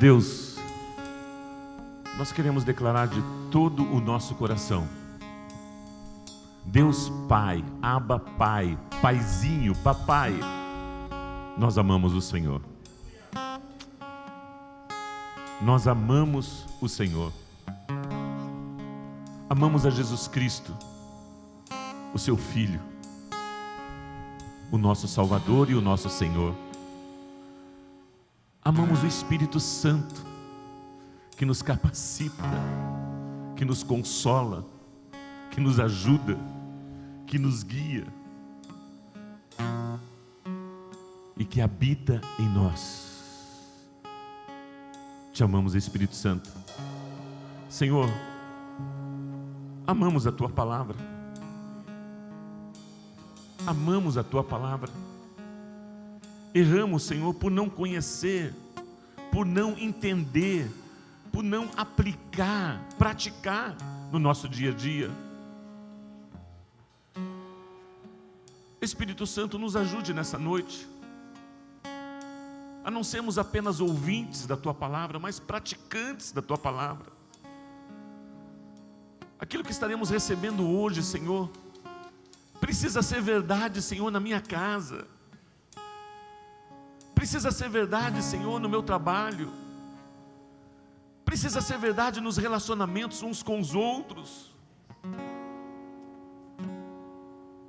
Deus, nós queremos declarar de todo o nosso coração: Deus Pai, Abba Pai, Paizinho, Papai, nós amamos o Senhor. Nós amamos o Senhor. Amamos a Jesus Cristo, o seu Filho, o nosso Salvador e o nosso Senhor. Amamos o Espírito Santo, que nos capacita, que nos consola, que nos ajuda, que nos guia e que habita em nós. Te amamos, Espírito Santo. Senhor, amamos a Tua Palavra. Amamos a Tua Palavra. Erramos, Senhor, por não conhecer, por não entender, por não aplicar, praticar no nosso dia a dia. Espírito Santo, nos ajude nessa noite a não sermos apenas ouvintes da Tua Palavra, mas praticantes da Tua Palavra. Aquilo que estaremos recebendo hoje, Senhor, precisa ser verdade, Senhor, na minha casa. Precisa ser verdade, Senhor, no meu trabalho. Precisa ser verdade nos relacionamentos uns com os outros.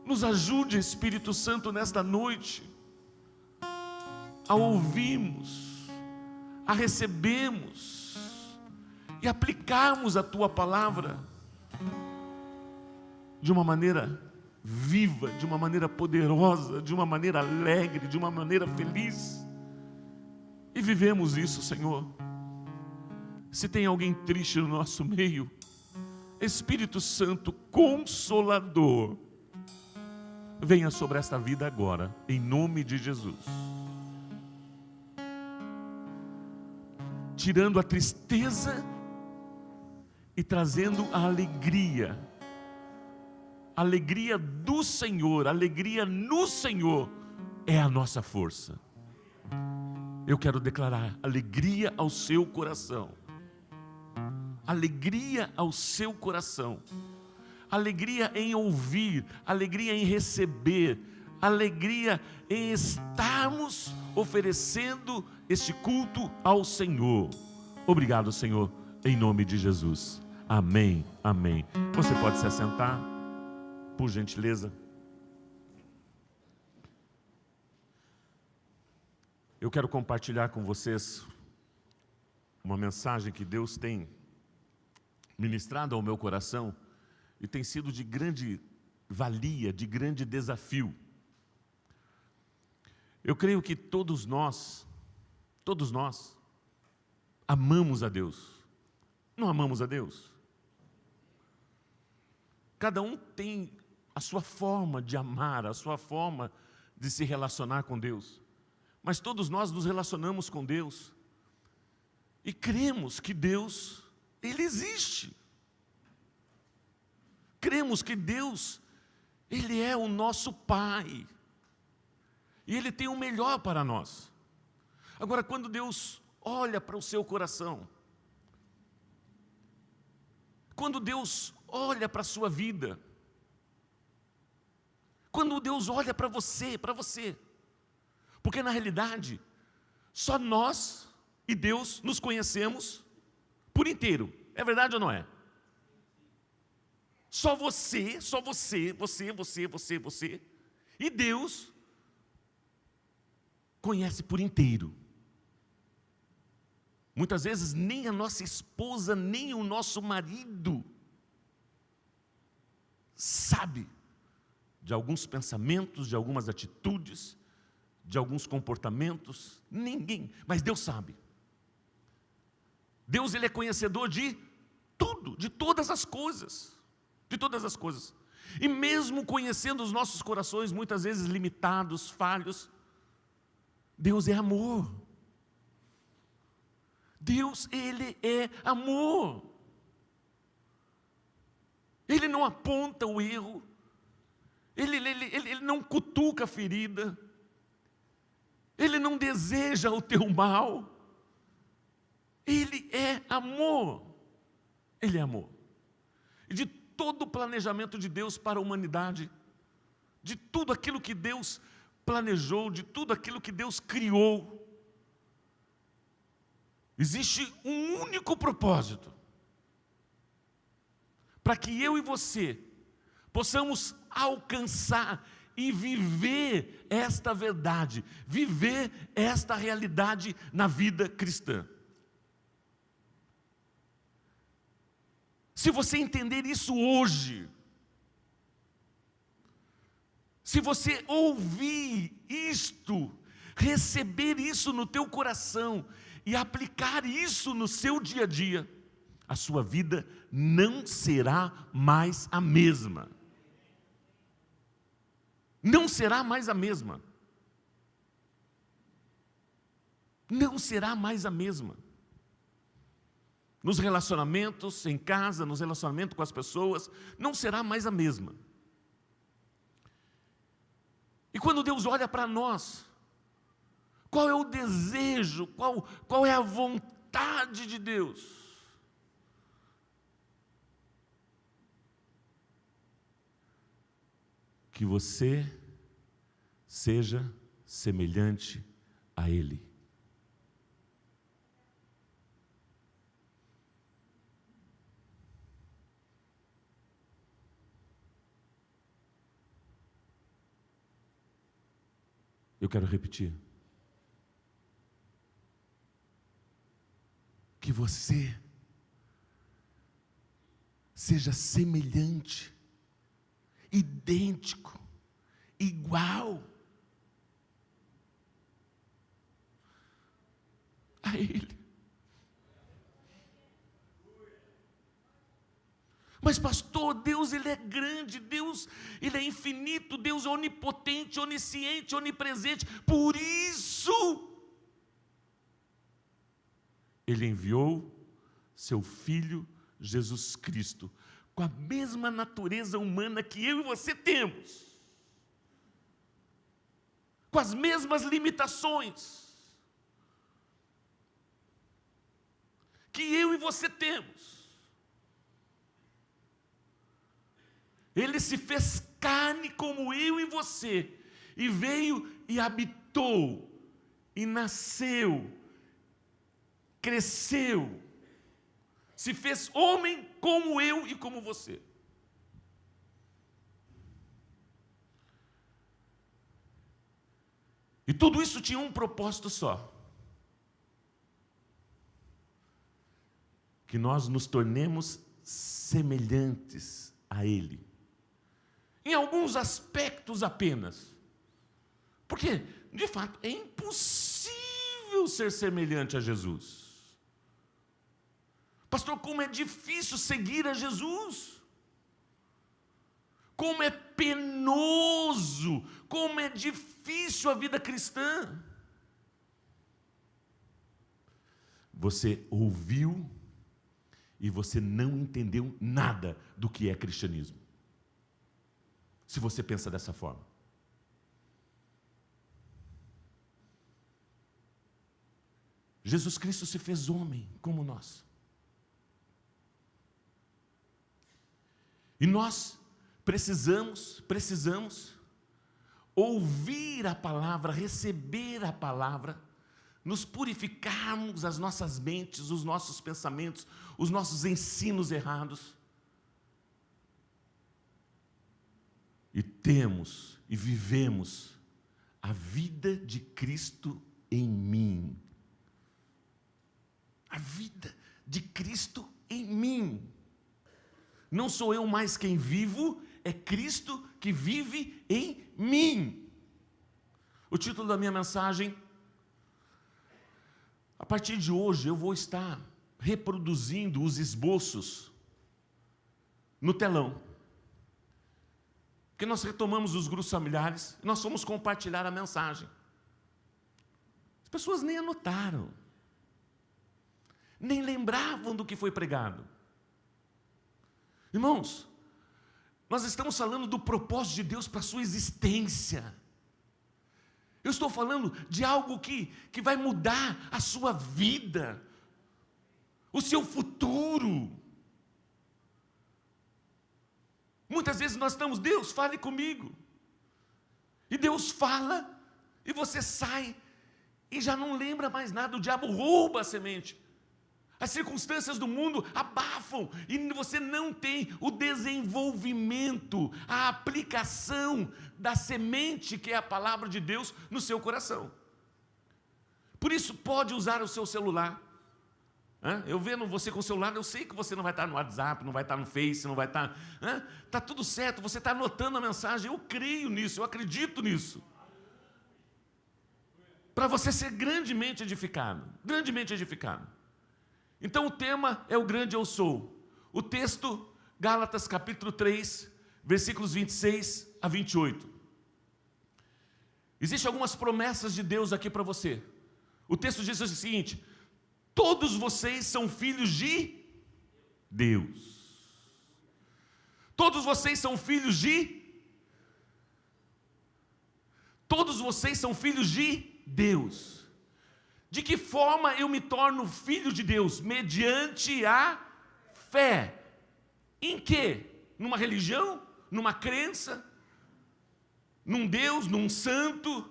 Nos ajude, Espírito Santo, nesta noite, a ouvirmos, a recebermos e aplicarmos a Tua Palavra de uma maneira viva, de uma maneira poderosa, de uma maneira alegre, de uma maneira feliz. E vivemos isso, Senhor. Se tem alguém triste no nosso meio, Espírito Santo Consolador, venha sobre esta vida agora, em nome de Jesus. Tirando a tristeza e trazendo a alegria. Alegria do Senhor, alegria no Senhor é a nossa força. Eu quero declarar alegria ao seu coração. Alegria ao seu coração. Alegria em ouvir, alegria em receber, alegria em estarmos oferecendo este culto ao Senhor. Obrigado, Senhor, em nome de Jesus. Amém, amém. Você pode se assentar, por gentileza. Eu quero compartilhar com vocês uma mensagem que Deus tem ministrado ao meu coração e tem sido de grande valia, de grande desafio. Eu creio que todos nós amamos a Deus. Não amamos a Deus? Cada um tem a sua forma de amar, a sua forma de se relacionar com Deus. Mas todos nós nos relacionamos com Deus e cremos que Deus, Ele existe. Cremos que Deus, Ele é o nosso Pai. E Ele tem o melhor para nós. Agora, quando Deus olha para o seu coração, quando Deus olha para a sua vida, quando Deus olha para você, porque na realidade, só nós e Deus nos conhecemos por inteiro, é verdade ou não é? Só você, e Deus conhece por inteiro. Muitas vezes nem a nossa esposa, nem o nosso marido sabe de alguns pensamentos, de algumas atitudes, de alguns comportamentos, ninguém, mas Deus sabe. Deus, Ele é conhecedor de tudo, de todas as coisas, e mesmo conhecendo os nossos corações, muitas vezes limitados, falhos, Deus é amor. Deus, Ele é amor. Ele não aponta o erro, Ele não cutuca a ferida, Ele não deseja o teu mal. Ele é amor. Ele é amor. E de todo o planejamento de Deus para a humanidade, de tudo aquilo que Deus planejou, de tudo aquilo que Deus criou, existe um único propósito: para que eu e você possamos alcançar e viver esta verdade, viver esta realidade na vida cristã. Se você entender isso hoje, se você ouvir isto, receber isso no teu coração e aplicar isso no seu dia a dia, a sua vida não será mais a mesma. Não será mais a mesma. Não será mais a mesma. Nos relacionamentos, em casa, nos relacionamentos com as pessoas, não será mais a mesma. E quando Deus olha para nós, qual é o desejo, qual é a vontade de Deus? Que você seja semelhante a Ele. Eu quero repetir. Que você seja semelhante, idêntico, igual a Ele. Mas pastor, Deus Ele é grande, Deus Ele é infinito, Deus é onipotente, onisciente, onipresente. Por isso, Ele enviou seu Filho Jesus Cristo, com a mesma natureza humana que eu e você temos, com as mesmas limitações que eu e você temos. Ele se fez carne como eu e você, e veio e habitou, e nasceu, cresceu, se fez homem como eu e como você. E tudo isso tinha um propósito só: que nós nos tornemos semelhantes a Ele. Em alguns aspectos apenas. Porque, de fato, é impossível ser semelhante a Jesus. Pastor, como é difícil seguir a Jesus. Como é penoso, como é difícil a vida cristã. Você ouviu e você não entendeu nada do que é cristianismo. Se você pensa dessa forma. Jesus Cristo se fez homem como nós. E nós precisamos ouvir a palavra, receber a palavra, nos purificarmos as nossas mentes, os nossos pensamentos, os nossos ensinos errados. E temos e vivemos a vida de Cristo em mim. A vida de Cristo em mim. Não sou eu mais quem vivo, é Cristo que vive em mim. O título da minha mensagem: a partir de hoje eu vou estar reproduzindo os esboços no telão. Porque nós retomamos os grupos familiares, e nós fomos compartilhar a mensagem. As pessoas nem anotaram, nem lembravam do que foi pregado. Irmãos, nós estamos falando do propósito de Deus para a sua existência. Eu estou falando de algo que vai mudar a sua vida. o seu futuro. Muitas vezes nós estamos, Deus, fale comigo. E Deus fala, e você sai, e já não lembra mais nada. O diabo rouba a semente. As circunstâncias do mundo abafam, e você não tem o desenvolvimento, a aplicação da semente que é a palavra de Deus no seu coração. Por isso, pode usar o seu celular. Eu vendo você com o celular, eu sei que você não vai estar no WhatsApp, não vai estar no Face, não vai estar... Está tudo certo, você está anotando a mensagem, eu creio nisso, eu acredito nisso. Para você ser grandemente edificado, grandemente edificado. Então o tema é o grande eu sou. O texto, Gálatas capítulo 3, versículos 26 a 28. Existem algumas promessas de Deus aqui para você. O texto diz o seguinte: todos vocês são filhos de Deus. Todos vocês são filhos de... Todos vocês são filhos de Deus. De que forma eu me torno filho de Deus? Mediante a fé. Em quê? Numa religião? Numa crença? Num Deus? Num santo?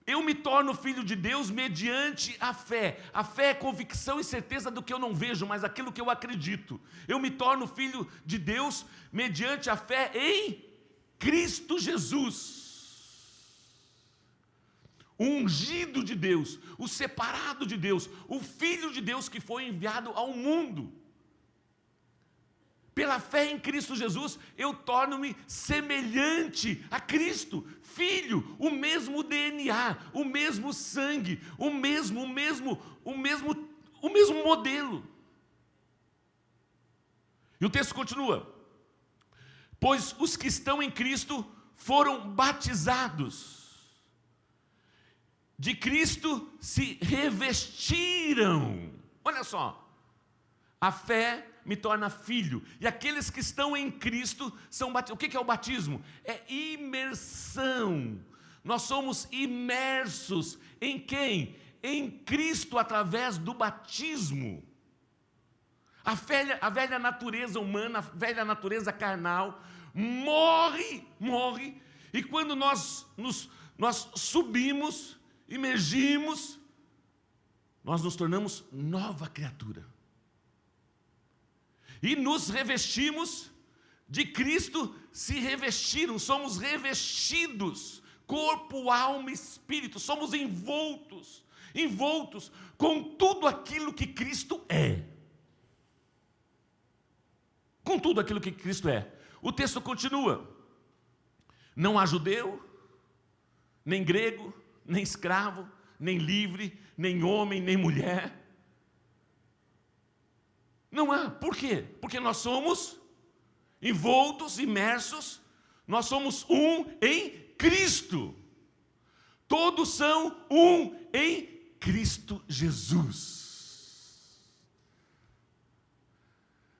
Eu me torno filho de Deus mediante a fé. A fé é convicção e certeza do que eu não vejo, mas aquilo que eu acredito. Eu me torno filho de Deus mediante a fé em Cristo Jesus. O ungido de Deus, o separado de Deus, o Filho de Deus que foi enviado ao mundo. Pela fé em Cristo Jesus, eu torno-me semelhante a Cristo, Filho, o mesmo DNA, o mesmo sangue, o mesmo modelo. E o texto continua: pois os que estão em Cristo foram batizados. De Cristo se revestiram. Olha só, a fé me torna filho, e aqueles que estão em Cristo são batizados. O que é o batismo? É imersão. Nós somos imersos em quem? Em Cristo, através do batismo. A velha natureza humana, a velha natureza carnal, morre, e quando nós subimos, emergimos, nós nos tornamos nova criatura. E nos revestimos de Cristo, se revestiram, somos revestidos, corpo, alma e espírito, somos envoltos com tudo aquilo que Cristo é. Com tudo aquilo que Cristo é. O texto continua: não há judeu, nem grego, nem escravo, nem livre, nem homem, nem mulher. Não há. Por quê? Porque nós somos envoltos, imersos, nós somos um em Cristo. Todos são um em Cristo Jesus.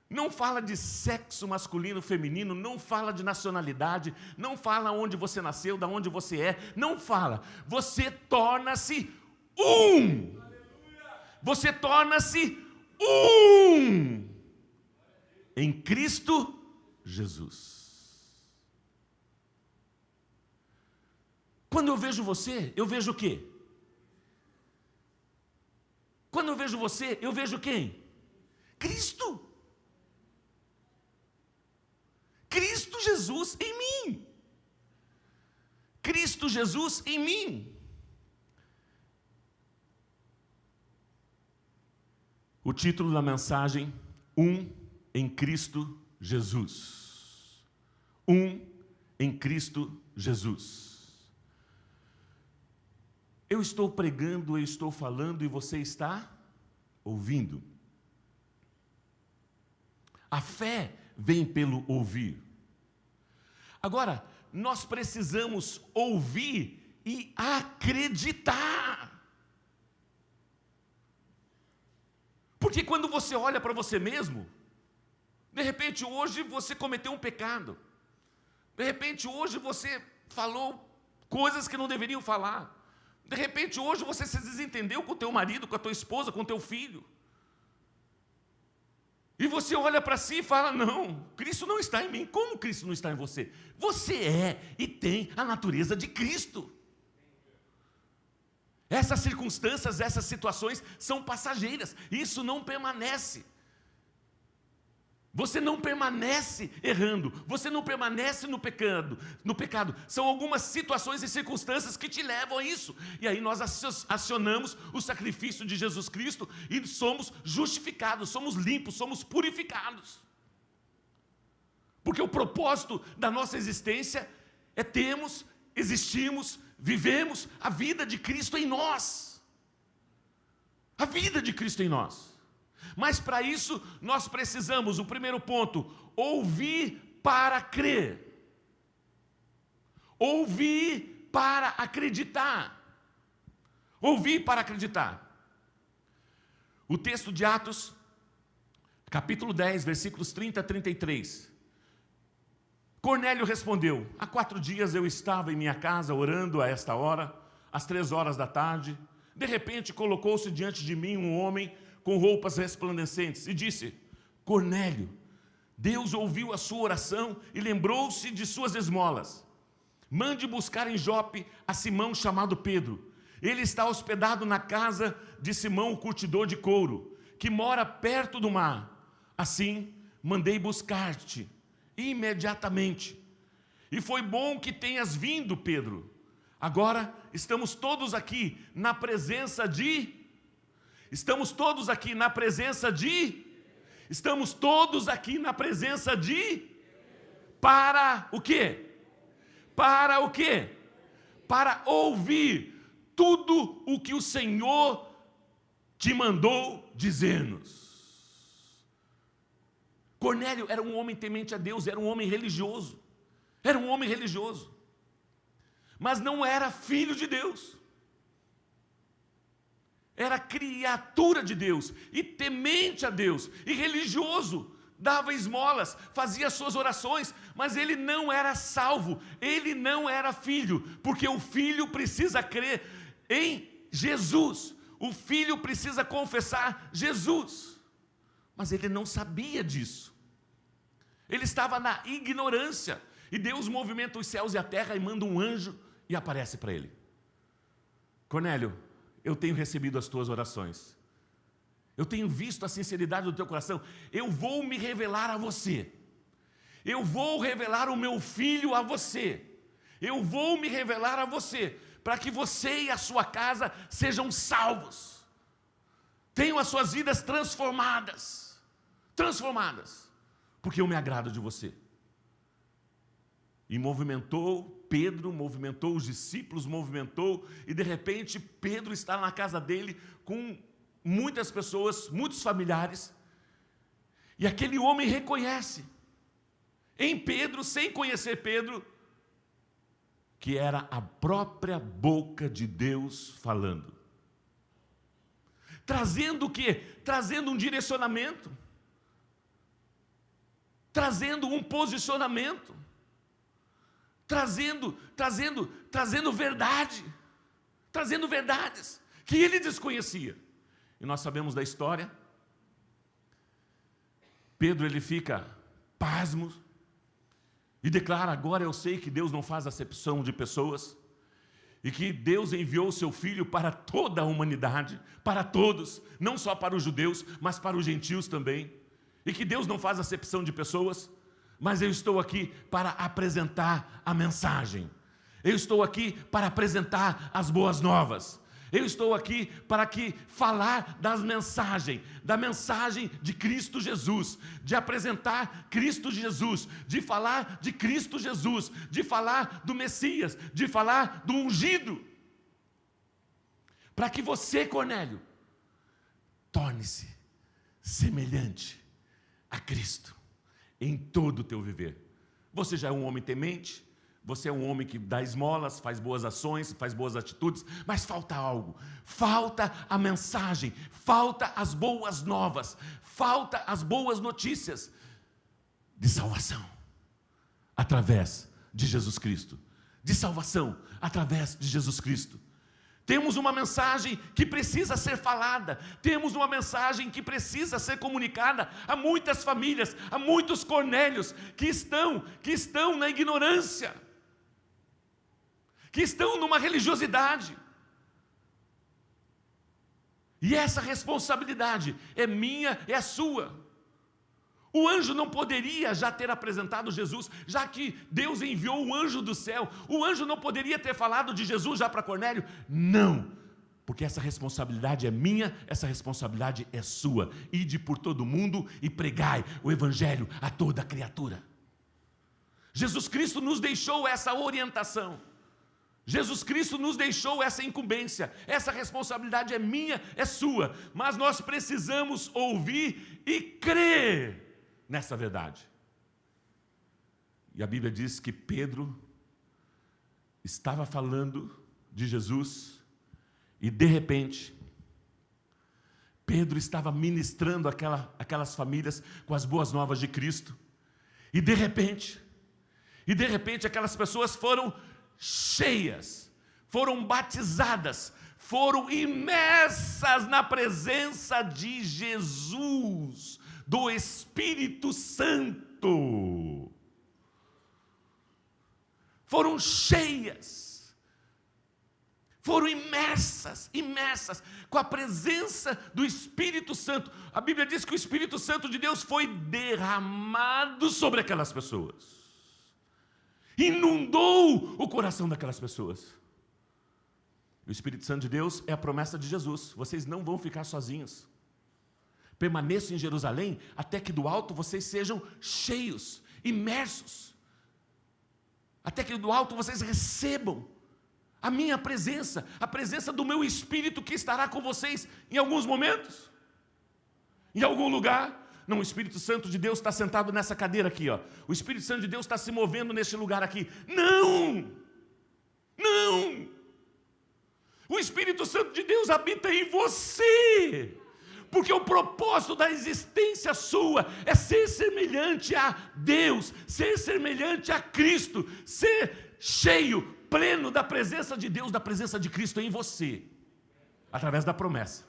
Não fala de sexo masculino, feminino, não fala de nacionalidade, não fala onde você nasceu, de onde você é, não fala. Você torna-se um. Você torna-se um em Cristo Jesus. Quando eu vejo você, eu vejo o quê? Quando eu vejo você, eu vejo quem? Cristo. Cristo Jesus em mim. Cristo Jesus em mim. O título da mensagem: um em Cristo Jesus. Um em Cristo Jesus. Eu estou pregando, eu estou falando e você está ouvindo. A fé vem pelo ouvir. Agora, nós precisamos ouvir e acreditar. Porque quando você olha para você mesmo, de repente hoje você cometeu um pecado. De repente hoje você falou coisas que não deveriam falar. De repente, hoje você se desentendeu com o teu marido, com a tua esposa, com o teu filho. E você olha para si e fala, não, Cristo não está em mim. Como Cristo não está em você? Você é e tem a natureza de Cristo. Essas circunstâncias, essas situações são passageiras. Isso não permanece. Você não permanece errando, você não permanece no pecado. São algumas situações e circunstâncias que te levam a isso. E aí nós acionamos o sacrifício de Jesus Cristo e somos justificados, somos limpos, somos purificados. Porque o propósito da nossa existência é termos, existirmos, vivemos a vida de Cristo em nós. A vida de Cristo em nós. Mas para isso nós precisamos, o primeiro ponto, ouvir para crer. Ouvir para acreditar. Ouvir para acreditar. O texto de Atos, capítulo 10, versículos 30 a 33. Cornélio respondeu, há 4 dias eu estava em minha casa orando a esta hora, às 3 horas da tarde. De repente colocou-se diante de mim um homem com roupas resplandecentes, e disse, Cornélio, Deus ouviu a sua oração e lembrou-se de suas esmolas. Mande buscar em Jope a Simão chamado Pedro. Ele está hospedado na casa de Simão, o curtidor de couro, que mora perto do mar. Assim, mandei buscar-te imediatamente. E foi bom que tenhas vindo, Pedro. Agora estamos todos aqui na presença de... Estamos todos aqui na presença de... Estamos todos aqui na presença de... Para o quê? Para o quê? Para ouvir tudo o que o Senhor te mandou dizer-nos. Cornélio era um homem temente a Deus, era um homem religioso. Era um homem religioso. Mas não era filho de Deus. Era criatura de Deus, e temente a Deus, e religioso, dava esmolas, fazia suas orações, mas ele não era salvo, ele não era filho, porque o filho precisa crer em Jesus, o filho precisa confessar Jesus, mas ele não sabia disso, ele estava na ignorância, e Deus movimenta os céus e a terra e manda um anjo e aparece para ele. Cornélio, eu tenho recebido as tuas orações. Eu tenho visto a sinceridade do teu coração. Eu vou me revelar a você. Eu vou revelar o meu filho a você. Eu vou me revelar a você, para que você e a sua casa sejam salvos. Tenham as suas vidas transformadas. Transformadas. Porque eu me agrado de você. E movimentou Pedro, movimentou os discípulos, movimentou, e de repente Pedro está na casa dele com muitas pessoas, muitos familiares, e aquele homem reconhece em Pedro, sem conhecer Pedro, que era a própria boca de Deus falando. Trazendo o quê? Trazendo um direcionamento, trazendo um posicionamento, trazendo verdade, trazendo verdades que ele desconhecia. E nós sabemos da história. Pedro, ele fica pasmo e declara, agora eu sei que Deus não faz acepção de pessoas, e que Deus enviou o seu Filho para toda a humanidade, para todos, não só para os judeus, mas para os gentios também, e que Deus não faz acepção de pessoas. Mas eu estou aqui para apresentar a mensagem. Eu estou aqui para apresentar as boas novas. Eu estou aqui para falar da mensagem de Cristo Jesus, de apresentar Cristo Jesus, de falar de Cristo Jesus, de falar do Messias, de falar do ungido. Para que você, Cornélio, torne-se semelhante a Cristo em todo o teu viver. Você já é um homem temente, você é um homem que dá esmolas, faz boas ações, faz boas atitudes, mas falta algo, falta a mensagem, falta as boas novas, falta as boas notícias de salvação, através de Jesus Cristo, de salvação, através de Jesus Cristo, Temos uma mensagem que precisa ser falada, temos uma mensagem que precisa ser comunicada a muitas famílias, a muitos Cornélios que estão na ignorância, que estão numa religiosidade. E essa responsabilidade é minha, é a sua. O anjo não poderia já ter apresentado Jesus, já que Deus enviou o anjo do céu. O anjo não poderia ter falado de Jesus já para Cornélio? Não, porque essa responsabilidade é minha, essa responsabilidade é sua. Ide por todo mundo e pregai o evangelho a toda criatura. Jesus Cristo nos deixou essa orientação. Jesus Cristo nos deixou essa incumbência, essa responsabilidade é minha, é sua, mas nós precisamos ouvir e crer nessa verdade. E a Bíblia diz que Pedro estava falando de Jesus e de repente Pedro estava ministrando aquelas famílias com as boas novas de Cristo e de repente aquelas pessoas foram cheias, foram batizadas, foram imersas na presença de Jesus, do Espírito Santo. Foram cheias, foram imersas com a presença do Espírito Santo. A Bíblia diz que o Espírito Santo de Deus foi derramado sobre aquelas pessoas. Inundou o coração daquelas pessoas. O Espírito Santo de Deus é a promessa de Jesus. Vocês não vão ficar sozinhos. Permaneçam em Jerusalém até que do alto vocês sejam cheios, imersos. Até que do alto vocês recebam a minha presença, a presença do meu Espírito que estará com vocês em alguns momentos, em algum lugar. Não, o Espírito Santo de Deus está sentado nessa cadeira aqui, ó. O Espírito Santo de Deus está se movendo neste lugar aqui. Não! Não! O Espírito Santo de Deus habita em você. Porque o propósito da existência sua é ser semelhante a Deus, ser semelhante a Cristo, ser cheio, pleno da presença de Deus, da presença de Cristo em você, através da promessa.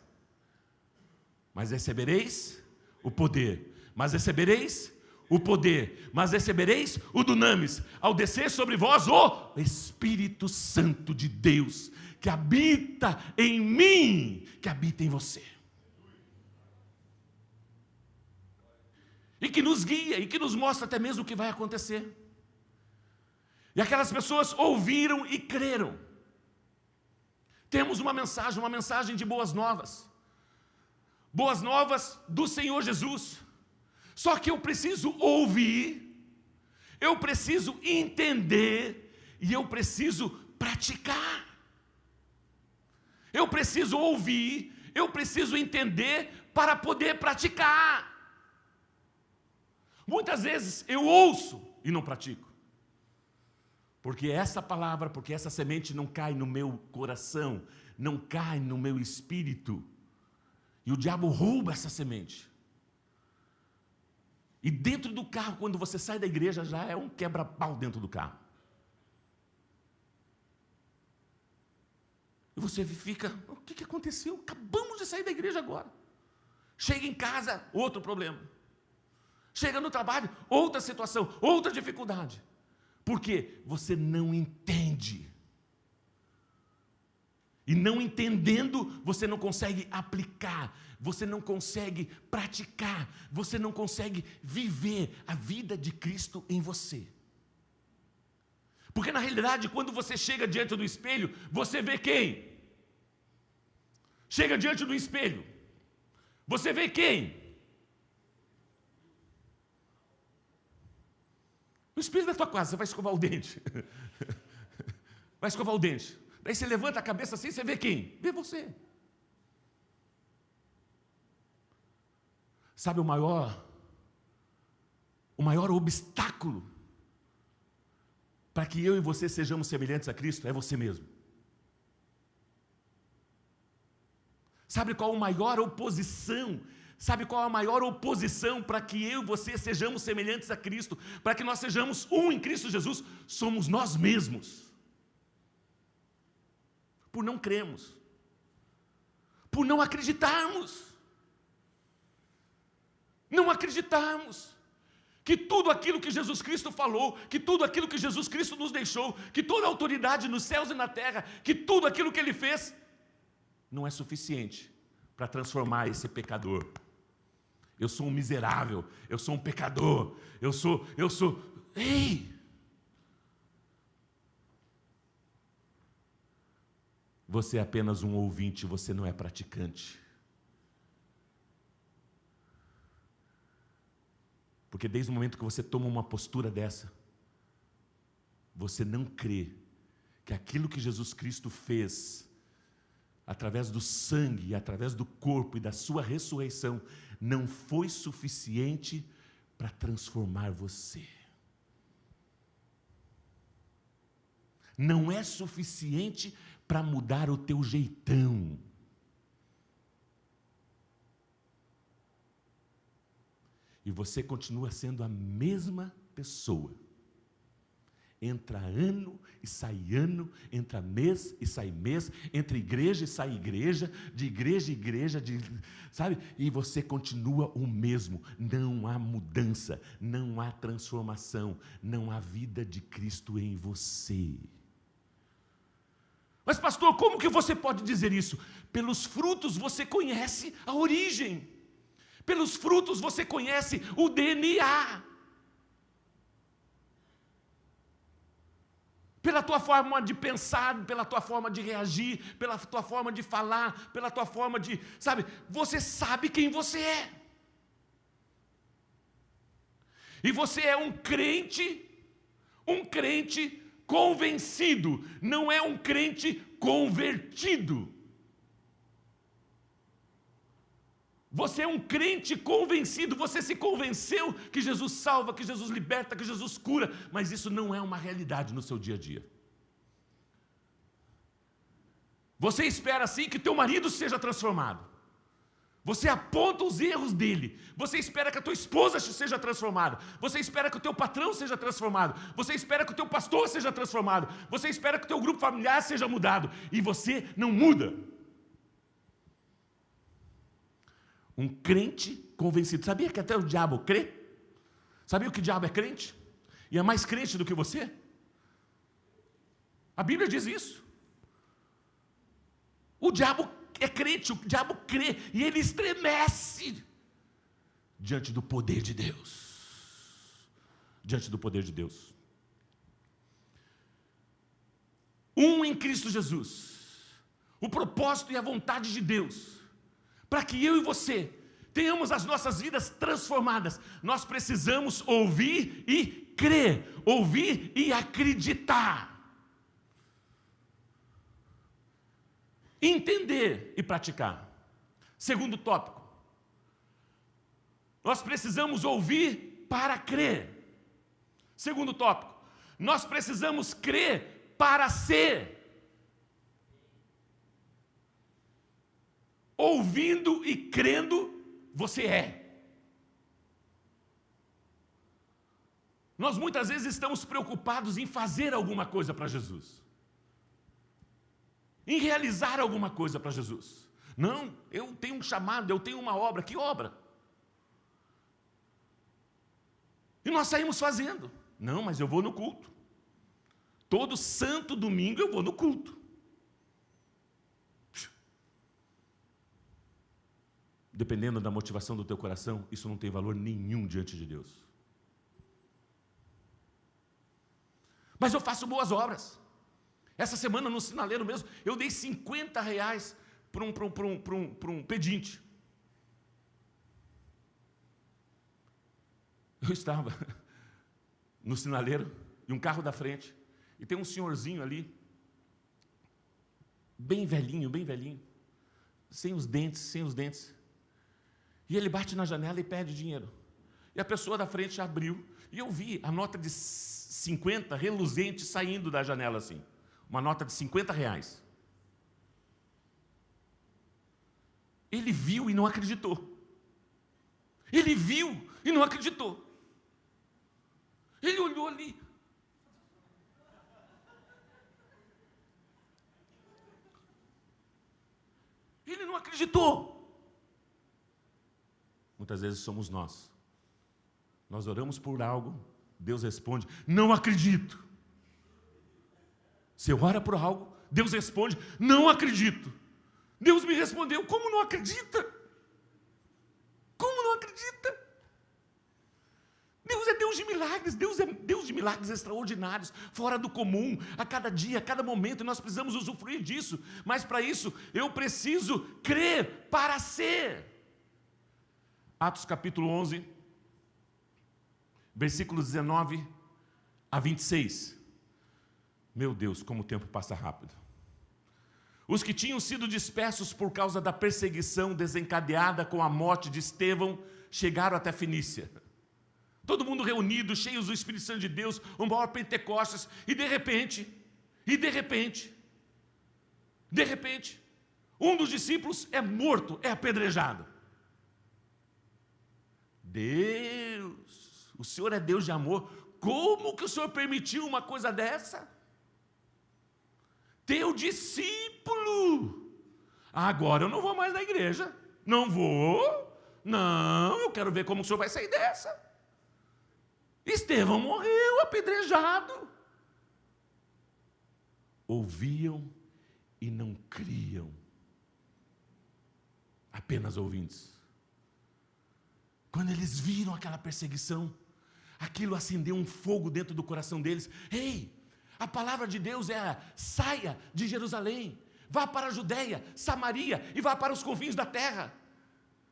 Mas recebereis o poder, mas recebereis o poder, mas recebereis o dunamis, ao descer sobre vós o Espírito Santo de Deus, que habita em mim, que habita em você. E que nos guia, e que nos mostra até mesmo o que vai acontecer. E aquelas pessoas ouviram e creram. Temos uma mensagem de boas novas. Boas novas do Senhor Jesus. Só que eu preciso ouvir, eu preciso entender e eu preciso praticar. Eu preciso ouvir, eu preciso entender para poder praticar. Muitas vezes eu ouço e não pratico. Porque essa palavra, porque essa semente não cai no meu coração, não cai no meu espírito. E o diabo rouba essa semente. E dentro do carro, quando você sai da igreja, já é um quebra-pau dentro do carro. E você fica, o que aconteceu? Acabamos de sair da igreja agora. Chega em casa, outro problema. Chega no trabalho, outra situação, outra dificuldade. Por quê? Você não entende. E não entendendo, você não consegue aplicar, você não consegue praticar, você não consegue viver a vida de Cristo em você. Porque na realidade, quando você chega diante do espelho, você vê quem? Chega diante do espelho, você vê quem? O espelho da tua casa, você vai escovar o dente. Vai escovar o dente. Daí você levanta a cabeça assim, você vê quem? Vê você. Sabe o maior obstáculo para que eu e você sejamos semelhantes a Cristo é você mesmo. Sabe qual a maior oposição? Sabe qual a maior oposição para que eu e você sejamos semelhantes a Cristo? Para que nós sejamos um em Cristo Jesus? Somos nós mesmos. por não crermos, por não acreditarmos. Não acreditarmos que tudo aquilo que Jesus Cristo falou, que tudo aquilo que Jesus Cristo nos deixou, que toda a autoridade nos céus e na terra, que tudo aquilo que Ele fez, não é suficiente para transformar esse pecador. Eu sou um miserável, eu sou um pecador, eu sou... Ei! Você é apenas um ouvinte, você não é praticante. Porque desde o momento que você toma uma postura dessa, você não crê que aquilo que Jesus Cristo fez, através do sangue, através do corpo e da sua ressurreição, não foi suficiente para transformar você. Não é suficiente para mudar o teu jeitão. E você continua sendo a mesma pessoa. Entra ano e sai ano, entra mês e sai mês, entra igreja e sai igreja, de igreja em igreja, sabe? E você continua o mesmo. Não há mudança, não há transformação, não há vida de Cristo em você. Mas pastor, como que você pode dizer isso? Pelos frutos você conhece a origem. Pelos frutos você conhece o DNA. Pela tua forma de pensar, pela tua forma de reagir, pela tua forma de falar, pela tua forma de... Sabe, você sabe quem você é. E você é um crente convencido, não é um crente convertido. Você é um crente convencido, você se convenceu que Jesus salva, que Jesus liberta, que Jesus cura, mas isso não é uma realidade no seu dia a dia. Você espera assim que teu marido seja transformado. Você aponta os erros dele. Você espera que a tua esposa seja transformada. Você espera que o teu patrão seja transformado. Você espera que o teu pastor seja transformado. Você espera que o teu grupo familiar seja mudado. E você não muda. Um crente convencido. Sabia que até o diabo crê? Sabia que o diabo é crente? E é mais crente do que você? A Bíblia diz isso. O diabo é crente, o diabo crê e ele estremece diante do poder de Deus. Diante do poder de Deus. Um em Cristo Jesus. O propósito e a vontade de Deus. Para que eu e você tenhamos as nossas vidas transformadas, nós precisamos ouvir e crer, ouvir e acreditar, entender e praticar. Segundo tópico, nós precisamos ouvir para crer. Segundo tópico, nós precisamos crer para ser. Ouvindo e crendo, você é. Nós muitas vezes estamos preocupados em fazer alguma coisa para Jesus. Em realizar alguma coisa para Jesus. Não, eu tenho um chamado, eu tenho uma obra. Que obra? E nós saímos fazendo. Não, mas eu vou no culto. Todo santo domingo eu vou no culto. Dependendo da motivação do teu coração, isso não tem valor nenhum diante de Deus. Mas eu faço boas obras. Essa semana no sinaleiro mesmo, eu dei R$50 para um pedinte. Eu estava no sinaleiro, e um carro da frente, e tem um senhorzinho ali, bem velhinho, sem os dentes. E ele bate na janela e pede dinheiro. E a pessoa da frente abriu, e eu vi a nota de 50 reluzente saindo da janela assim. Uma nota de R$50. Ele viu e não acreditou. Ele viu e não acreditou. Ele olhou ali. não acreditou. Muitas vezes somos nós. Nós oramos por algo, Deus responde, não acredito. Você ora por algo, Deus responde, não acredito. Deus me respondeu, como não acredita? Como não acredita? Deus é Deus de milagres, Deus é Deus de milagres extraordinários, fora do comum, a cada dia, a cada momento, e nós precisamos usufruir disso. Mas para isso, eu preciso crer para ser. Atos capítulo 11, versículos 19 a 26. Meu Deus, como o tempo passa rápido. Os que tinham sido dispersos por causa da perseguição desencadeada com a morte de Estevão, chegaram até Fenícia. Todo mundo reunido, cheios do Espírito Santo de Deus, um maior Pentecostes, e de repente, um dos discípulos é morto, é apedrejado. Deus, o Senhor é Deus de amor, como que o Senhor permitiu uma coisa dessa? Teu discípulo, agora eu não vou mais na igreja, não, eu quero ver como o Senhor vai sair dessa. Estevão morreu apedrejado. Ouviam e não criam, apenas ouvintes. Quando eles viram aquela perseguição, aquilo acendeu um fogo dentro do coração deles. Ei, a palavra de Deus é: saia de Jerusalém, vá para a Judeia, Samaria e vá para os confins da terra.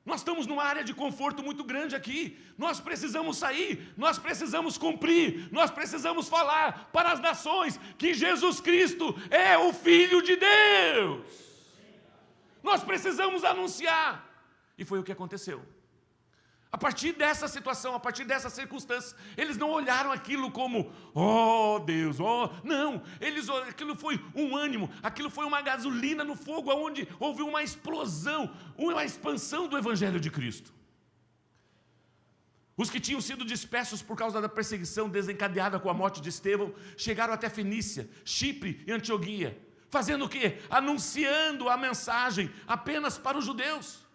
Nós estamos numa área de conforto muito grande aqui. Nós precisamos sair, nós precisamos cumprir, nós precisamos falar para as nações que Jesus Cristo é o Filho de Deus. Nós precisamos anunciar. E foi o que aconteceu. A partir dessa situação, a partir dessas circunstâncias, eles não olharam aquilo como, oh Deus, não, aquilo foi um ânimo, aquilo foi uma gasolina no fogo, onde houve uma explosão, uma expansão do Evangelho de Cristo. Os que tinham sido dispersos por causa da perseguição desencadeada com a morte de Estevão, chegaram até Fenícia, Chipre e Antioquia, fazendo o quê? Anunciando a mensagem apenas para os judeus.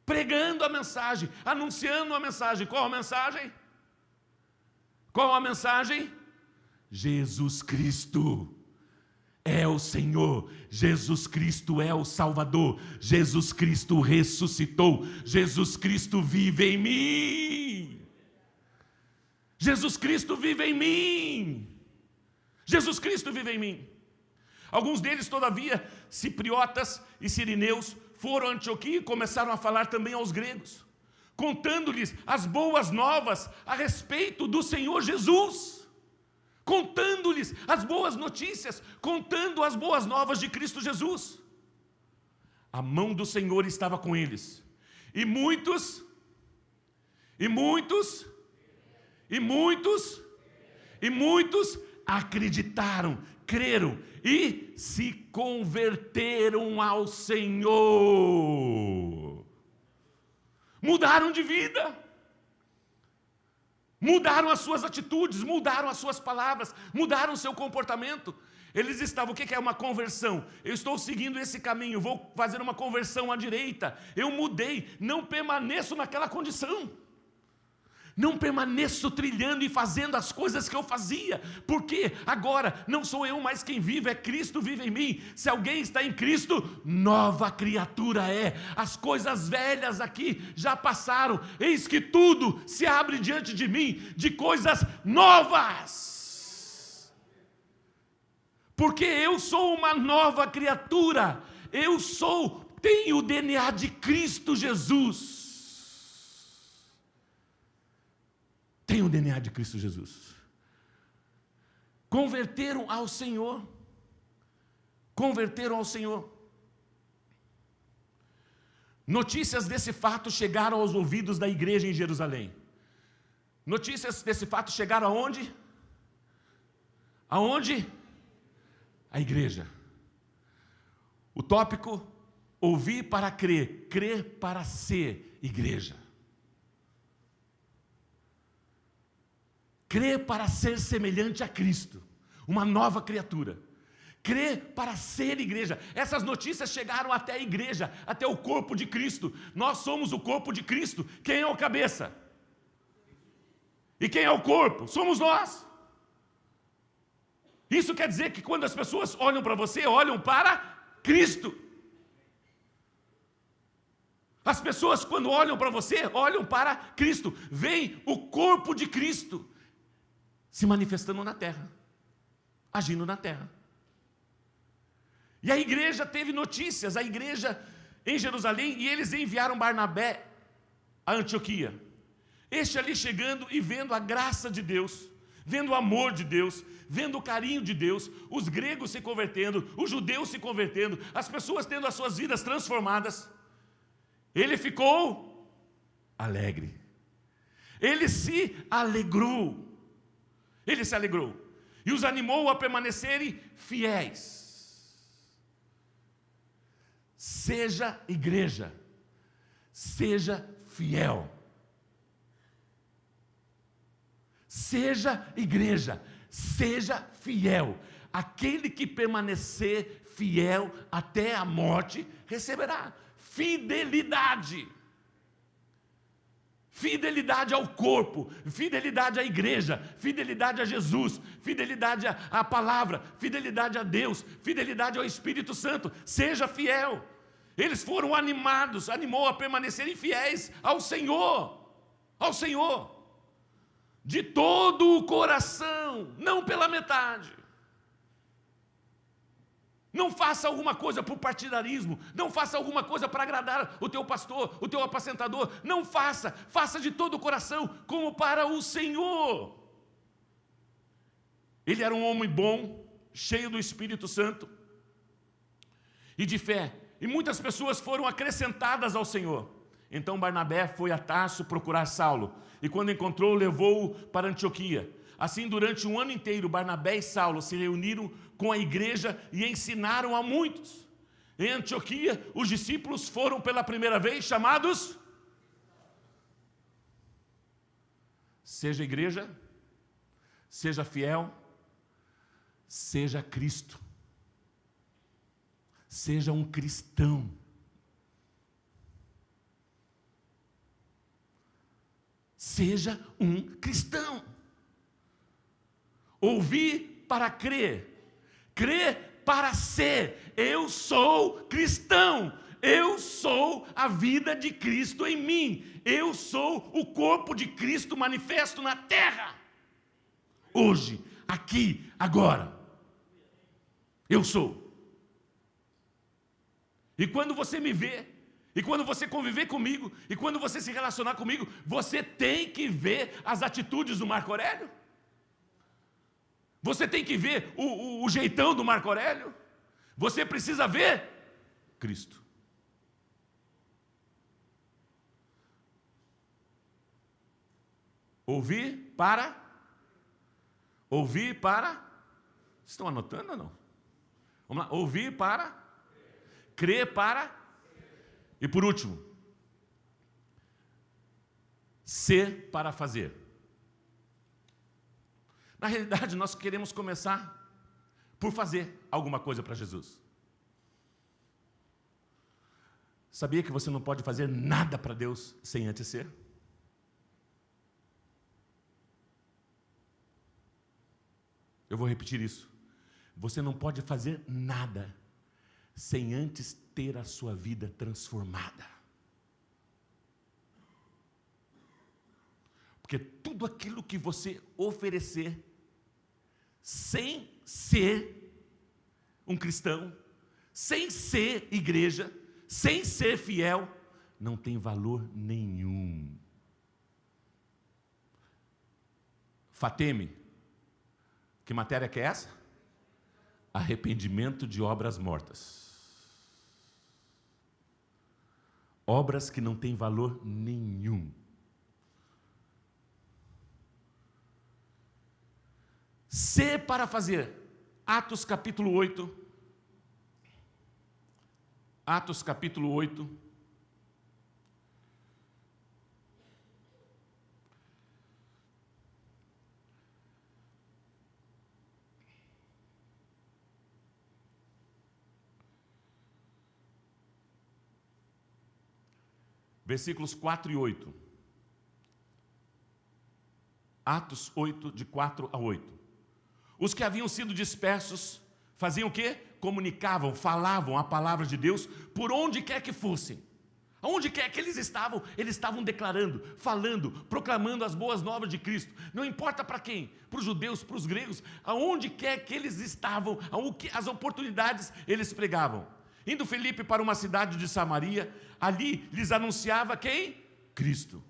Pregando a mensagem, anunciando a mensagem. Qual a mensagem? Qual a mensagem? Jesus Cristo é o Senhor, Jesus Cristo é o Salvador, Jesus Cristo ressuscitou, Jesus Cristo vive em mim. Jesus Cristo vive em mim. Jesus Cristo vive em mim. Alguns deles, todavia, cipriotas e sirineus, foram a Antioquia e começaram a falar também aos gregos, contando-lhes as boas novas a respeito do Senhor Jesus, contando-lhes as boas notícias, contando as boas novas de Cristo Jesus. A mão do Senhor estava com eles, e muitos acreditaram, creram e se converteram ao Senhor. Mudaram de vida, mudaram as suas atitudes, mudaram as suas palavras, mudaram o seu comportamento. Eles estavam, o que é uma conversão? Eu estou seguindo esse caminho, vou fazer uma conversão à direita. Eu mudei, não permaneço naquela condição. Não permaneço trilhando e fazendo as coisas que eu fazia, porque agora não sou eu mais quem vive, é Cristo vive em mim. Se alguém está em Cristo, nova criatura é. As coisas velhas aqui já passaram, eis que tudo se abre diante de mim, de coisas novas. Porque eu sou uma nova criatura, tenho o DNA de Cristo Jesus. Tem o DNA de Cristo Jesus. Converteram ao Senhor. Converteram ao Senhor. Notícias desse fato chegaram aos ouvidos da igreja em Jerusalém. Notícias desse fato chegaram aonde? Aonde? A igreja. O tópico: ouvir para crer, crer para ser igreja. Crer para ser semelhante a Cristo, uma nova criatura. crer para ser igreja. Essas notícias chegaram até a igreja, até o corpo de Cristo. Nós somos o corpo de Cristo. Quem é o cabeça? E quem é o corpo? Somos nós. Isso quer dizer que quando as pessoas olham para você, olham para Cristo. As pessoas, quando olham para você, olham para Cristo. Vem o corpo de Cristo se manifestando na terra, agindo na terra. E a igreja teve notícias, a igreja em Jerusalém, e eles enviaram Barnabé a Antioquia. Este ali chegando e vendo a graça de Deus, vendo o amor de Deus, vendo o carinho de Deus, os gregos se convertendo, os judeus se convertendo, as pessoas tendo as suas vidas transformadas. Ele ficou alegre. Ele se alegrou. Ele se alegrou. E os animou a permanecerem fiéis. Seja igreja. Seja fiel. Seja igreja. Seja fiel. Aquele que permanecer fiel até a morte receberá fidelidade. Fidelidade ao corpo, fidelidade à igreja, fidelidade a Jesus, fidelidade à palavra, fidelidade a Deus, fidelidade ao Espírito Santo. Seja fiel. Eles foram animados, animou a permanecerem fiéis ao Senhor, de todo o coração, não pela metade. Não faça alguma coisa por partidarismo, não faça alguma coisa para agradar o teu pastor, o teu apacentador, não faça, faça de todo o coração, como para o Senhor. Ele era um homem bom, cheio do Espírito Santo e de fé, e muitas pessoas foram acrescentadas ao Senhor. Então Barnabé foi a Tarso procurar Saulo, e quando encontrou, levou-o para Antioquia. Assim, durante um ano inteiro, Barnabé e Saulo se reuniram com a igreja e ensinaram a muitos. Em Antioquia, os discípulos foram pela primeira vez chamados. Seja igreja, seja fiel, seja Cristo. Seja um cristão. Seja um cristão. Ouvir para crer, crer para ser. Eu sou cristão, eu sou a vida de Cristo em mim, eu sou o corpo de Cristo manifesto na terra, hoje, aqui, agora, eu sou. E quando você me vê, e quando você conviver comigo, e quando você se relacionar comigo, você tem que ver as atitudes do Marco Aurélio. Você tem que ver o jeitão do Marco Aurélio. Você precisa ver Cristo. Ouvir para. Estão anotando ou não? Vamos lá. Ouvir para. Crer para. E por último, ser para fazer. Na realidade, nós queremos começar por fazer alguma coisa para Jesus. Sabia que você não pode fazer nada para Deus sem antes ser? Eu vou repetir isso. Você não pode fazer nada sem antes ter a sua vida transformada. Porque tudo aquilo que você oferecer, sem ser um cristão, sem ser igreja, sem ser fiel, não tem valor nenhum. Fateme, que matéria que é essa? Arrependimento de obras mortas. Obras que não têm valor nenhum. Ser para fazer. Atos capítulo 8. Atos capítulo 8. versículos 4 e 8. Atos 8, de 4 a 8. Os que haviam sido dispersos faziam o quê? Comunicavam, falavam a palavra de Deus por onde quer que fossem. Aonde quer que eles estavam declarando, falando, proclamando as boas novas de Cristo. Não importa para quem, para os judeus, para os gregos, aonde quer que eles estavam, as oportunidades eles pregavam. Indo Filipe para uma cidade de Samaria, ali lhes anunciava quem? Cristo.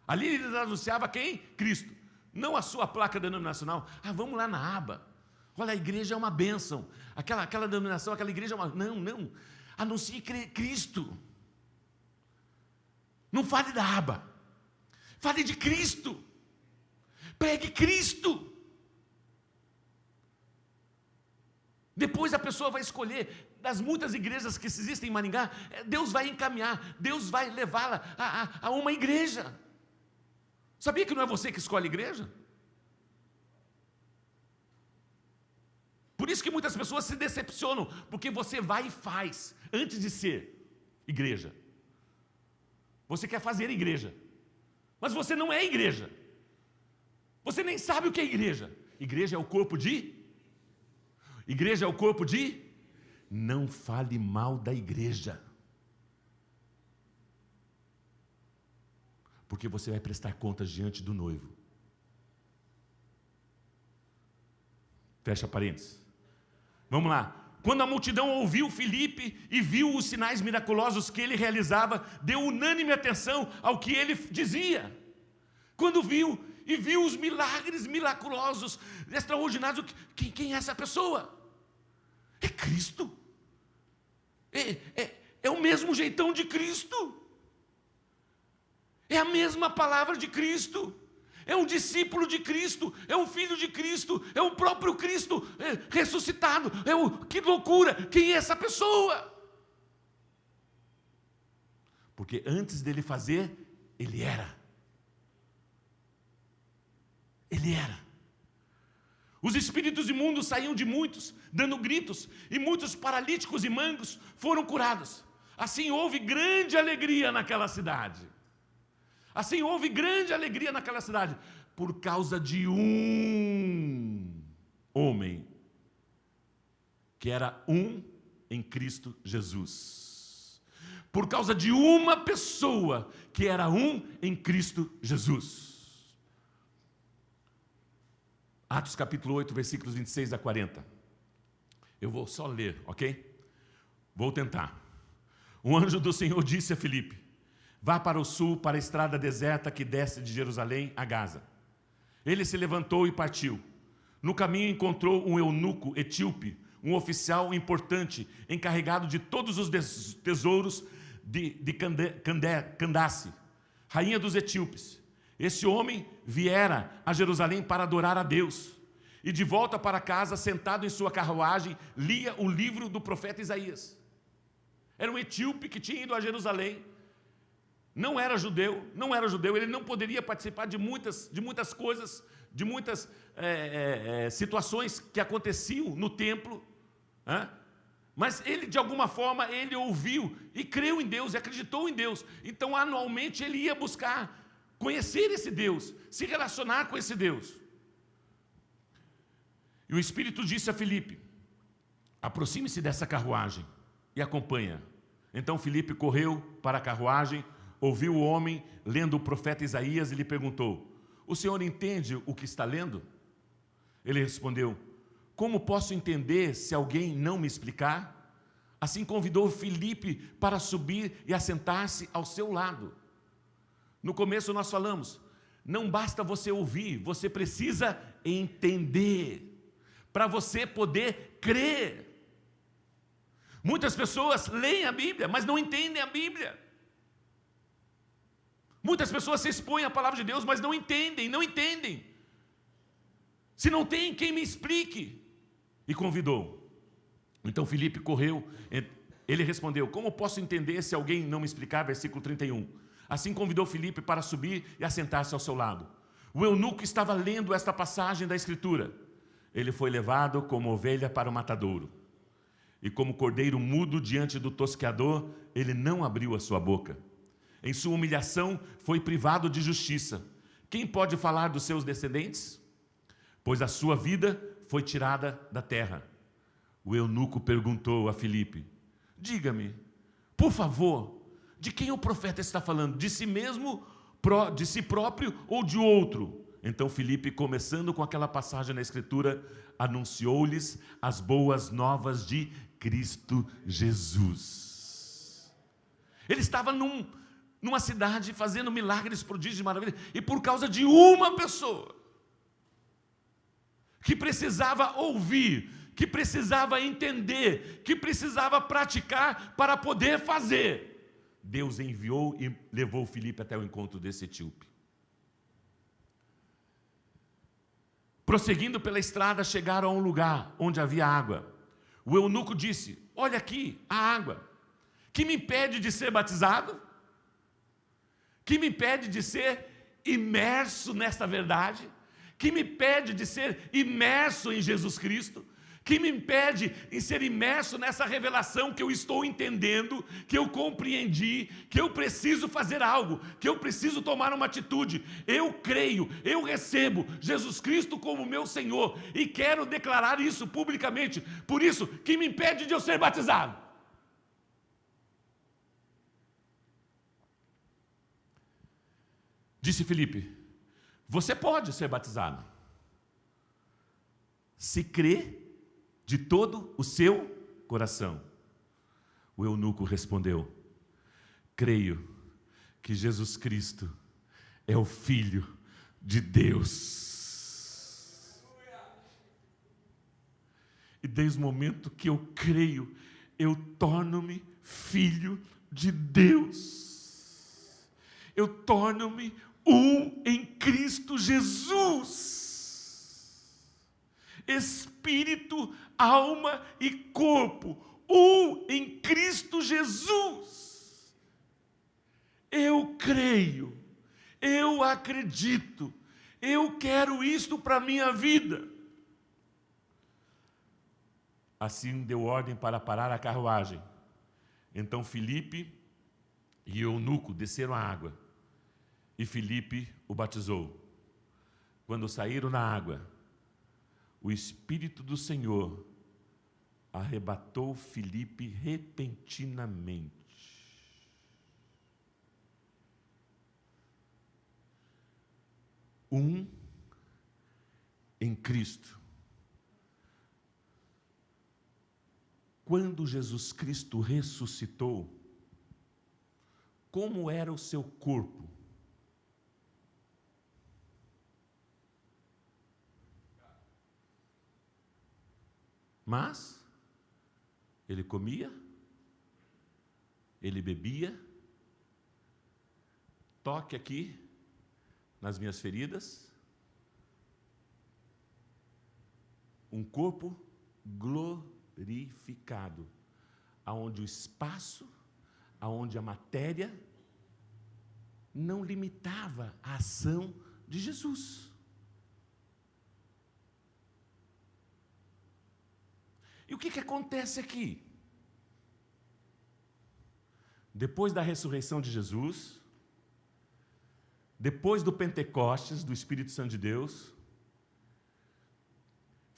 Ali lhes anunciava quem? Cristo. Não a sua placa denominacional. Vamos lá na aba. Olha, a igreja é uma bênção. Aquela denominação, aquela igreja é uma... Não. Anuncie Cristo. Não fale da aba. Fale de Cristo. Pregue Cristo. Depois a pessoa vai escolher. Das muitas igrejas que existem em Maringá, Deus vai encaminhar, Deus vai levá-la a uma igreja. Sabia que não é você que escolhe a igreja? Por isso que muitas pessoas se decepcionam, porque você vai e faz, antes de ser igreja. Você quer fazer igreja, mas você não é igreja. Você nem sabe o que é igreja. Igreja é o corpo de... Igreja é o corpo de... Não fale mal da igreja. Porque você vai prestar contas diante do noivo. Fecha parênteses. Vamos lá. Quando a multidão ouviu Filipe e viu os sinais miraculosos que ele realizava, deu unânime atenção ao que ele dizia. Quando viu os milagres miraculosos, extraordinários, quem é essa pessoa? É Cristo. É o mesmo jeitão de Cristo. É a mesma palavra de Cristo. É um discípulo de Cristo. É um filho de Cristo. É o próprio Cristo ressuscitado. Que loucura! Quem é essa pessoa? Porque antes dele fazer, ele era. Ele era. Os espíritos imundos saíam de muitos, dando gritos, e muitos paralíticos e mancos foram curados. Assim houve grande alegria naquela cidade. Assim houve grande alegria naquela cidade, por causa de um homem, que era um em Cristo Jesus. Por causa de uma pessoa, que era um em Cristo Jesus. Atos capítulo 8, versículos 26 a 40. Eu vou só ler, ok? Vou tentar. Um anjo do Senhor disse a Filipe: vá para o sul, para a estrada deserta que desce de Jerusalém a Gaza. Ele se levantou e partiu. No caminho encontrou um eunuco etíope, um oficial importante, encarregado de todos os tesouros de Candace, rainha dos etíopes. Esse homem viera a Jerusalém para adorar a Deus. E de volta para casa, sentado em sua carruagem, lia o livro do profeta Isaías. Era um etíope que tinha ido a Jerusalém. Não era judeu, ele não poderia participar de muitas coisas, de muitas situações que aconteciam no templo. Mas ele, de alguma forma, ele ouviu e creu em Deus, e acreditou em Deus. Então, anualmente, ele ia buscar conhecer esse Deus, se relacionar com esse Deus. E o Espírito disse a Filipe: aproxime-se dessa carruagem e acompanha. Então Filipe correu para a carruagem, ouviu o homem lendo o profeta Isaías e lhe perguntou: o senhor entende o que está lendo? Ele respondeu: como posso entender se alguém não me explicar? Assim convidou Filipe para subir e assentar-se ao seu lado. No começo nós falamos, não basta você ouvir, você precisa entender, para você poder crer. Muitas pessoas leem a Bíblia, mas não entendem a Bíblia. Muitas pessoas se expõem à palavra de Deus, mas não entendem. Se não tem, quem me explique? E convidou. Então Filipe correu, ele respondeu: como posso entender se alguém não me explicar? Versículo 31. Assim convidou Filipe para subir e assentar-se ao seu lado. O eunuco estava lendo esta passagem da Escritura. Ele foi levado como ovelha para o matadouro. E como cordeiro mudo diante do tosqueador, ele não abriu a sua boca. Em sua humilhação, foi privado de justiça. Quem pode falar dos seus descendentes? Pois a sua vida foi tirada da terra. O eunuco perguntou a Filipe: diga-me, por favor, de quem o profeta está falando? De si mesmo, de si próprio ou de outro? Então Filipe, começando com aquela passagem na Escritura, anunciou-lhes as boas novas de Cristo Jesus. Ele estava numa cidade fazendo milagres, prodígios e maravilhas, e por causa de uma pessoa que precisava ouvir, que precisava entender, que precisava praticar para poder fazer, Deus enviou e levou Filipe até o encontro desse etíope. Prosseguindo pela estrada, chegaram a um lugar onde havia água. O eunuco disse: olha aqui, a água. Que me impede de ser batizado? Que me impede de ser imerso nesta verdade? Que me impede de ser imerso em Jesus Cristo? Que me impede em ser imerso nessa revelação que eu estou entendendo, que eu compreendi, que eu preciso fazer algo, que eu preciso tomar uma atitude. Eu creio, eu recebo Jesus Cristo como meu Senhor e quero declarar isso publicamente. Por isso, que me impede de eu ser batizado? Disse Filipe: você pode ser batizado, se crê de todo o seu coração. O eunuco respondeu: creio que Jesus Cristo é o Filho de Deus. E desde o momento que eu creio, eu torno-me filho de Deus. Eu torno-me um em Cristo Jesus. Espírito, alma e corpo, um em Cristo Jesus. Eu creio, eu acredito, eu quero isto para a minha vida. Assim deu ordem para parar a carruagem. Então Filipe e o eunuco desceram a água, e Filipe o batizou. Quando saíram na água, o Espírito do Senhor arrebatou Filipe repentinamente. Um em Cristo. Quando Jesus Cristo ressuscitou, como era o seu corpo? Mas ele comia, ele bebia. Toque aqui nas minhas feridas. Um corpo glorificado, aonde o espaço, aonde a matéria não limitava a ação de Jesus. E o que acontece aqui? Depois da ressurreição de Jesus, depois do Pentecostes, do Espírito Santo de Deus,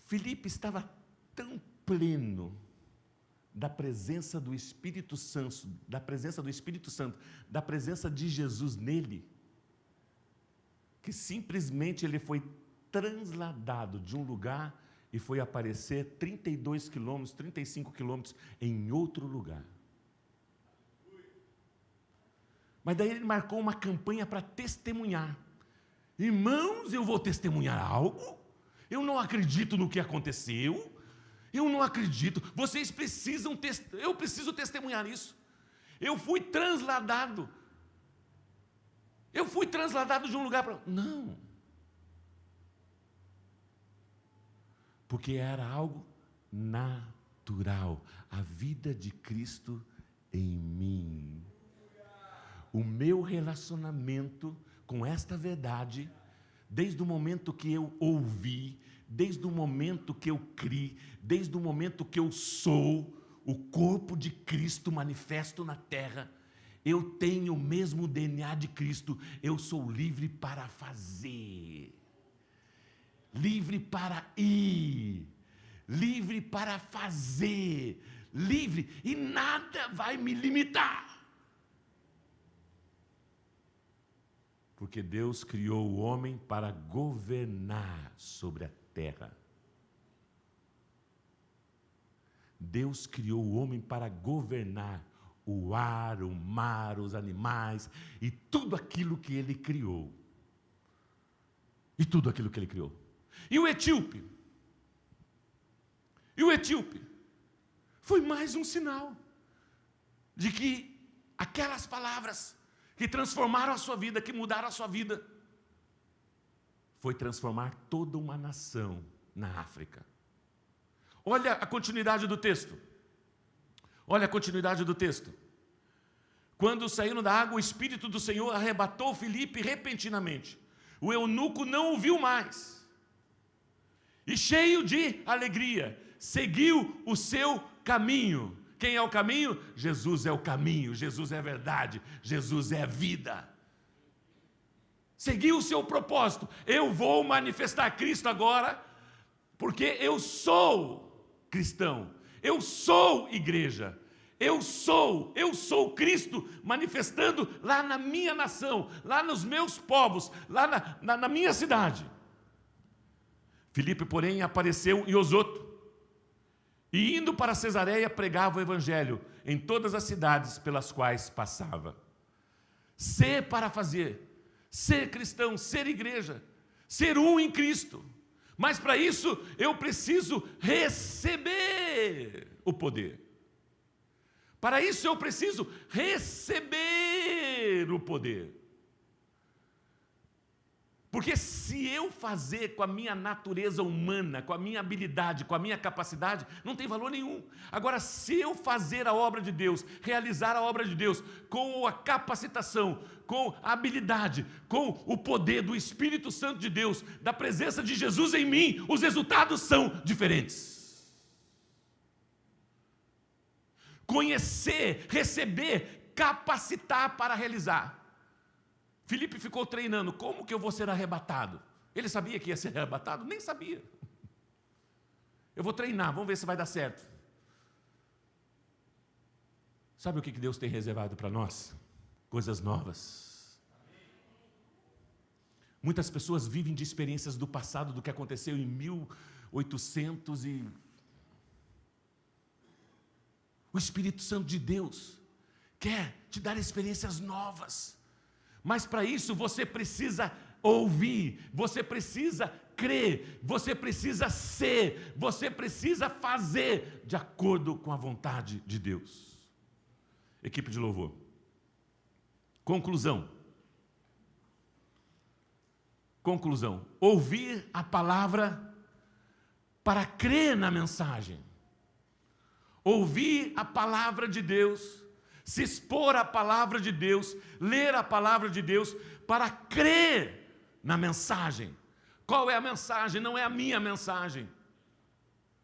Filipe estava tão pleno da presença do Espírito Santo, da presença de Jesus nele, que simplesmente ele foi transladado de um lugar e foi aparecer 32 quilômetros, 35 quilômetros em outro lugar. Mas daí ele marcou uma campanha para testemunhar. Irmãos, eu vou testemunhar algo? Eu não acredito no que aconteceu. Eu não acredito. Vocês precisam, eu preciso testemunhar isso. Eu fui transladado. Eu fui transladado de um lugar para outro. Não. Porque era algo natural. A vida de Cristo em mim. O meu relacionamento com esta verdade, desde o momento que eu ouvi, desde o momento que eu criei, desde o momento que eu sou o corpo de Cristo manifesto na terra, Eu tenho o mesmo DNA de Cristo, eu sou livre para fazer, livre para ir, livre para fazer, livre, e nada vai me limitar. Porque Deus criou o homem para governar sobre a terra. Deus criou o homem para governar o ar, o mar, os animais e tudo aquilo que ele criou. E tudo aquilo que ele criou. E o etíope? E o etíope? Foi mais um sinal de que aquelas palavras que transformaram a sua vida, que mudaram a sua vida, foi transformar toda uma nação na África. Olha a continuidade do texto. Olha a continuidade do texto. Quando saíram da água, o Espírito do Senhor arrebatou Filipe repentinamente. O eunuco não o viu mais. E cheio de alegria, seguiu o seu caminho. Quem é o caminho? Jesus é o caminho, Jesus é a verdade, Jesus é a vida. Seguiu o seu propósito. Eu vou manifestar Cristo agora, porque eu sou cristão, eu sou igreja, eu sou Cristo manifestando lá na minha nação, lá nos meus povos, lá na minha cidade. Filipe, porém, apareceu em Osoto, e indo para Cesareia, pregava o evangelho em todas as cidades pelas quais passava. Ser para fazer, ser cristão, ser igreja, ser um em Cristo. Mas para isso eu preciso receber o poder. Para isso eu preciso receber o poder. Porque se eu fazer com a minha natureza humana, com a minha habilidade, com a minha capacidade, não tem valor nenhum. Agora, se eu fazer a obra de Deus, realizar a obra de Deus, com a capacitação, com a habilidade, com o poder do Espírito Santo de Deus, da presença de Jesus em mim, os resultados são diferentes. Conhecer, receber, capacitar para realizar. Filipe ficou treinando, como que eu vou ser arrebatado? Ele sabia que ia ser arrebatado? Nem sabia. Eu vou treinar, vamos ver se vai dar certo. Sabe o que Deus tem reservado para nós? Coisas novas. Muitas pessoas vivem de experiências do passado, do que aconteceu em 1800 e... O Espírito Santo de Deus quer te dar experiências novas. Mas para isso você precisa ouvir, você precisa crer, você precisa ser, você precisa fazer de acordo com a vontade de Deus. Equipe de louvor. Conclusão. Conclusão. Ouvir a palavra para crer na mensagem. Ouvir a palavra de Deus, se expor à palavra de Deus, ler a palavra de Deus para crer na mensagem. Qual é a mensagem? Não é a minha mensagem,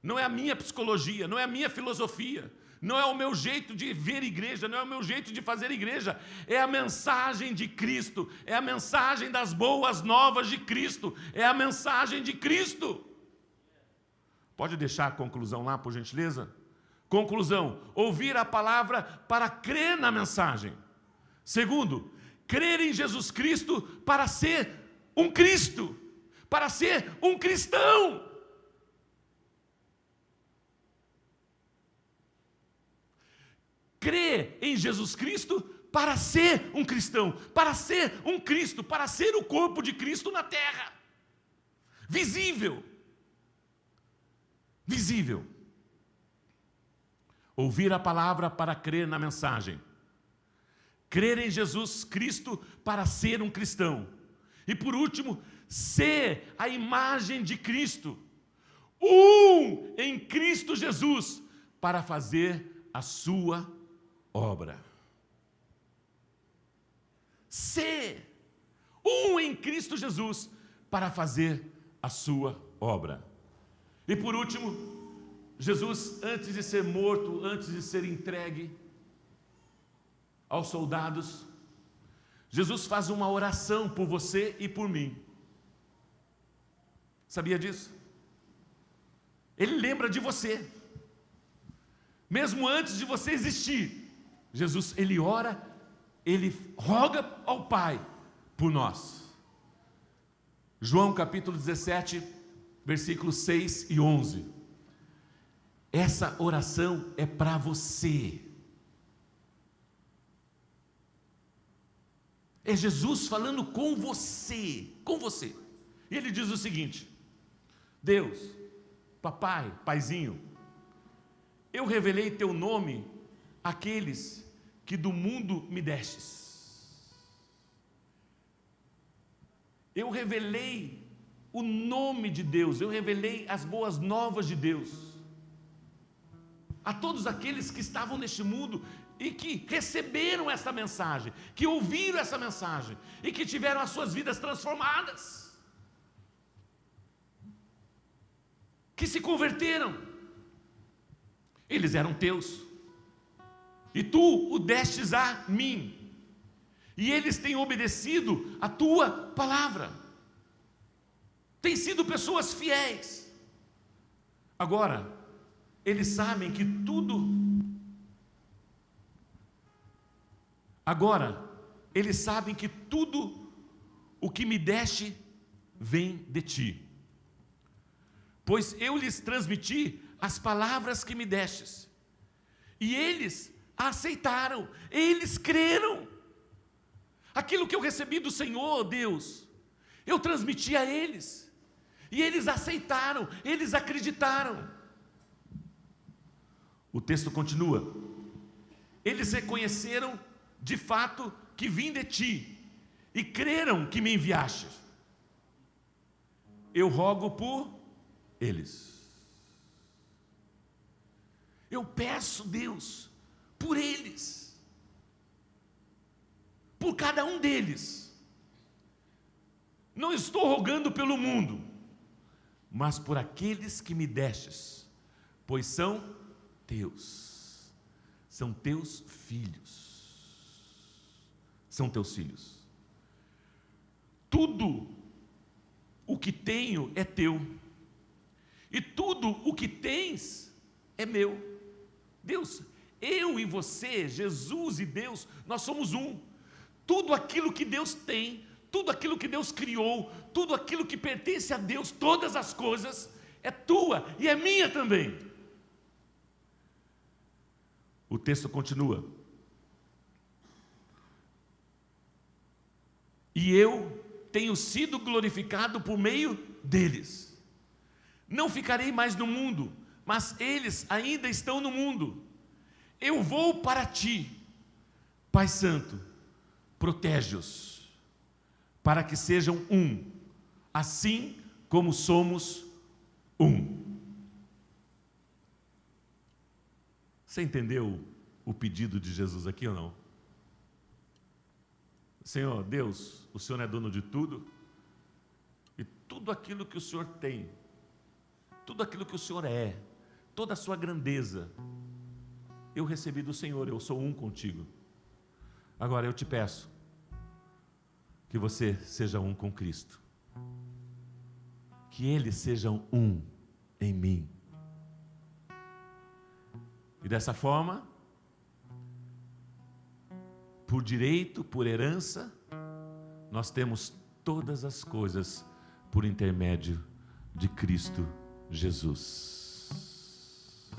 não é a minha psicologia, não é a minha filosofia, não é o meu jeito de ver igreja, não é o meu jeito de fazer igreja, é a mensagem de Cristo, é a mensagem das boas novas de Cristo, é a mensagem de Cristo. Pode deixar a conclusão lá, por gentileza? Conclusão, ouvir a palavra para crer na mensagem. Segundo, crer em Jesus Cristo para ser um Cristo, para ser um cristão. Crer em Jesus Cristo para ser um cristão, para ser um Cristo, para ser o corpo de Cristo na terra. Visível. Visível. Ouvir a palavra para crer na mensagem. Crer em Jesus Cristo para ser um cristão. E por último, ser a imagem de Cristo. Um em Cristo Jesus para fazer a sua obra. Ser um em Cristo Jesus para fazer a sua obra. E por último, Jesus, antes de ser morto, antes de ser entregue, aos soldados, Jesus faz uma oração por você e por mim. Sabia disso? Ele lembra de você. Mesmo antes de você existir, Jesus, ele ora, ele roga ao Pai por nós. João capítulo 17, versículos 6 e 11. Essa oração é para você. É Jesus falando com você, com você. E ele diz o seguinte: Deus, papai, paizinho, eu revelei teu nome àqueles que do mundo me destes. Eu revelei o nome de Deus, eu revelei as boas novas de Deus a todos aqueles que estavam neste mundo e que receberam essa mensagem, que ouviram essa mensagem e que tiveram as suas vidas transformadas, que se converteram. Eles eram teus e tu o destes a mim, e eles têm obedecido a tua palavra, têm sido pessoas fiéis. Agora eles sabem que tudo o que me deste vem de ti, pois eu lhes transmiti as palavras que me destes, e eles aceitaram, eles creram. Aquilo que eu recebi do Senhor, Deus, eu transmiti a eles, e eles aceitaram, eles acreditaram. O texto continua: eles reconheceram de fato que vim de ti, e creram que me enviaste. Eu rogo por eles. Eu peço, Deus, por eles, por cada um deles. Não estou rogando pelo mundo, mas por aqueles que me destes, pois são teus, são teus filhos, são teus filhos. Tudo o que tenho é teu, e tudo o que tens é meu. Deus, eu e você, Jesus e Deus, nós somos um. Tudo aquilo que Deus tem, tudo aquilo que Deus criou, tudo aquilo que pertence a Deus, todas as coisas, é tua e é minha também. O texto continua: e eu tenho sido glorificado por meio deles. Não ficarei mais no mundo, mas eles ainda estão no mundo. Eu vou para ti, Pai Santo, protege-os, para que sejam um, assim como somos um. Você entendeu o pedido de Jesus aqui ou não? Senhor, Deus, o Senhor é dono de tudo, e tudo aquilo que o Senhor tem, tudo aquilo que o Senhor é, toda a sua grandeza, eu recebi do Senhor, eu sou um contigo. Agora eu te peço que você seja um com Cristo, que eles sejam um em mim, e dessa forma, por direito, por herança, nós temos todas as coisas por intermédio de Cristo Jesus.